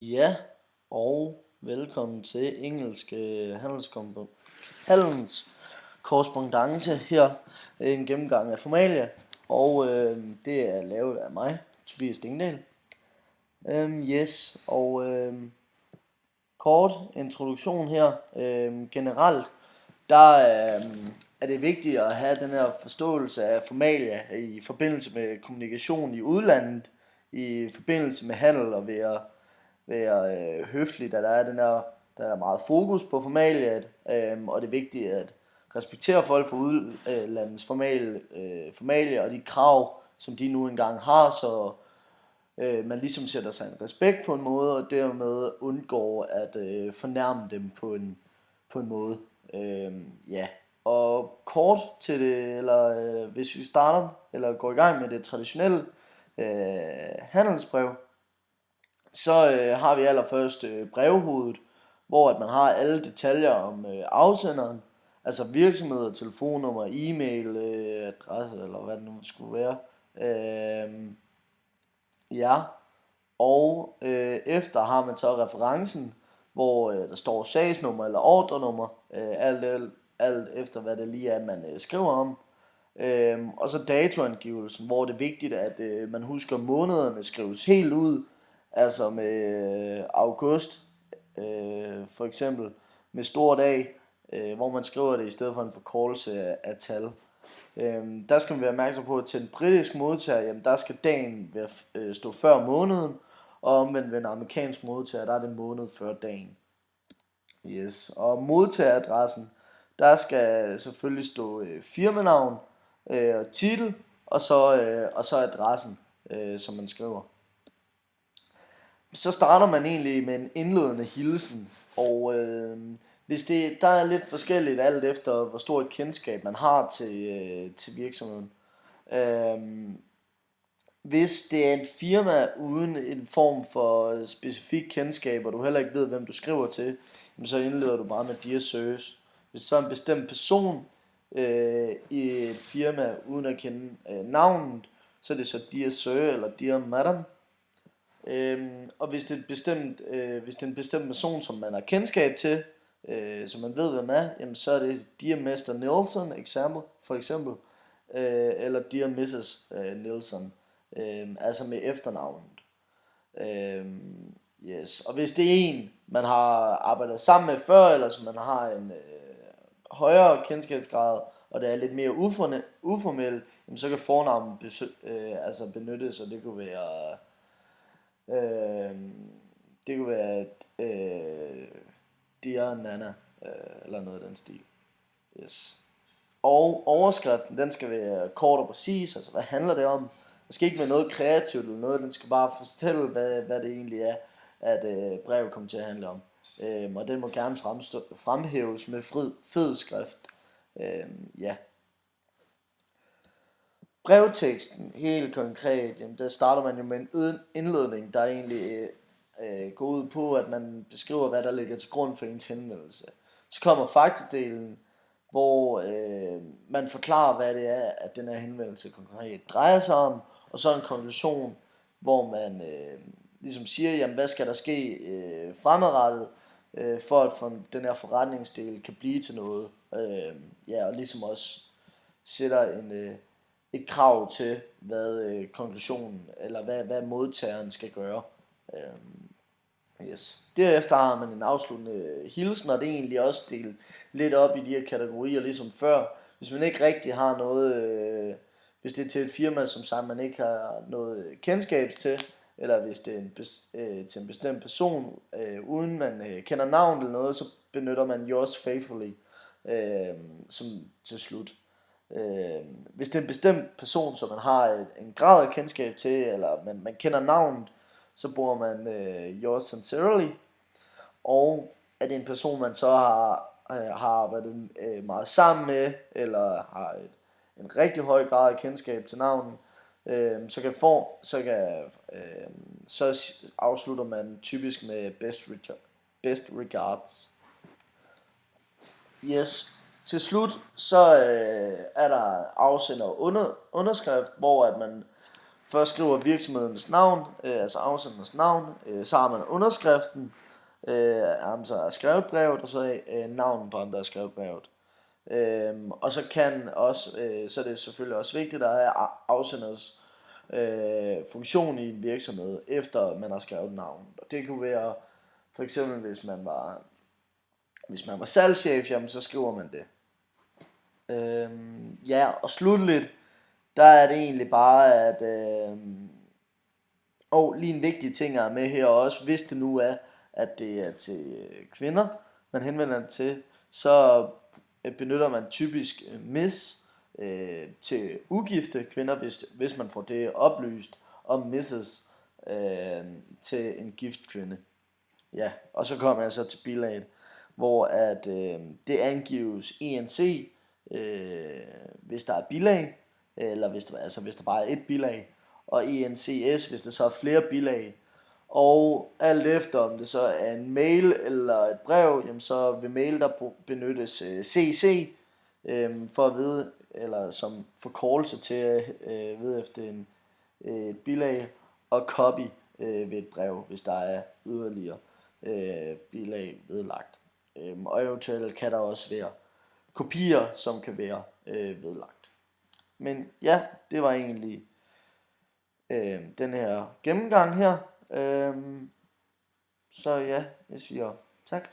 Ja, og velkommen til engelske handels korrespondance her. En gennemgang af formalia, og det er lavet af mig, Tobias Dingdal. Kort introduktion her. Generelt, der er det vigtigt at have den her forståelse af formalia i forbindelse med kommunikation i udlandet, i forbindelse med handel og være høfligt, at der er meget fokus på formaliet, og det er vigtigt at respektere folk fra udlandets formalia og de krav, som de nu engang har, så man ligesom sætter sig en respekt på en måde, og dermed undgår at fornærme dem på en måde. Ja. Og kort til det, eller hvis vi starter, eller går i gang med det traditionelle handelsbrev, så har vi allerførst brevhovedet, hvor at man har alle detaljer om afsenderen, altså virksomheder, telefonnummer, e-mail, adresse, eller hvad det nu skulle være. Ja, og efter har man så referencen, hvor der står sagsnummer eller ordrenummer, alt efter hvad det lige er, man skriver om. Og så datoangivelsen, hvor det er vigtigt, at man husker månederne skrives helt ud, altså med august, for eksempel med stor dag, hvor man skriver det i stedet for en forkortelse af tal. Der skal man være opmærksom på, at til en britisk modtager, jamen der skal dagen stå før måneden, og omvendt ved en amerikansk modtager, der er det måned før dagen. Yes. Og modtageradressen, der skal selvfølgelig stå firmanavn og titel, og så adressen, som man skriver. Så starter man egentlig med en indledende hilsen, og hvis der er lidt forskelligt alt efter, hvor stort kendskab man har til virksomheden. Hvis det er en firma uden en form for specifik kendskab, og du heller ikke ved, hvem du skriver til, så indleder du bare med Dear Sirs. Hvis så er en bestemt person i et firma uden at kende navnet, så er det så Dear Sir eller Dear Madam. Og hvis det er en bestemt person, som man har kendskab til, som man ved hvem er, jamen så er det Dear Mr. Nielsen, for eksempel, eller Dear Mrs. Nielsen, altså med efternavnet. Yes. Og hvis det er en, man har arbejdet sammen med før, eller som man har en højere kendskabsgrad, og det er lidt mere uformelt, jamen så kan fornavnet benyttes, og det kunne være Dear Nana, eller noget af den stil. Yes. Og overskriften, den skal være kort og præcis, altså hvad handler det om? Det skal ikke være noget kreativt eller noget, den skal bare fortælle, hvad det egentlig er, at brevet kommer til at handle om. Og den må gerne fremhæves med fed skrift. Ja. Brevteksten, helt konkret, jamen der starter man jo med en indledning, der egentlig går ud på, at man beskriver, hvad der ligger til grund for ens henvendelse. Så kommer faktadelen, hvor man forklarer, hvad det er, at den her henvendelse konkret drejer sig om, og så en konklusion, hvor man ligesom siger, jamen hvad skal der ske fremadrettet, for at den her forretningsdel kan blive til noget. Og ligesom også sætter et krav til, hvad konklusionen, eller hvad modtageren skal gøre. Yes. Derefter har man en afsluttende hilsen, og det er egentlig også delt lidt op i de her kategorier, ligesom før. Hvis man ikke rigtig har noget, hvis det er til et firma, som sagt man ikke har noget kendskab til, eller hvis det er til en bestemt person, uden man kender navn eller noget, så benytter man yours faithfully som til slut. Hvis det er en bestemt person, som man har en grad af kendskab til, eller man kender navnet, så bruger man yours sincerely. Og er det en person, man så har arbejdet meget sammen med, eller har en rigtig høj grad af kendskab til navnet, så afslutter man typisk med best regards. Yes. Til slut så er der afsender underskrift, hvor at man først skriver virksomhedens navn, altså afsenderens navn, så har man underskriften, ham der har skrevet brevet, og så navnet på ham der har skrevet brevet. Og så kan også, så er det selvfølgelig også vigtigt at have afsenders funktion i en virksomhed, efter man har skrevet navnet. Og det kunne være, for eksempel hvis man var salgschef, jamen så skriver man det. Ja, og slutligt, der er det egentlig bare, at lige en vigtig ting er med her også, hvis det nu er, at det er til kvinder, man henvender det til, så benytter man typisk miss til ugifte kvinder, hvis man får det oplyst, og misses til en gift kvinde. Ja, og så kommer jeg så til bilaget, hvor at det angives ENC, hvis der er bilag, eller hvis der bare er et bilag, og ENCS, hvis der så er flere bilag. Og alt efter om det så er en mail eller et brev, jamen så ved mail der benyttes CC for at vide, eller som forkortelse til at vide efter et bilag, og copy ved et brev, hvis der er yderligere bilag vedlagt. Og eventuelt kan der også være kopier, som kan være vedlagt. Men ja, det var egentlig den her gennemgang her. Så ja, jeg siger tak.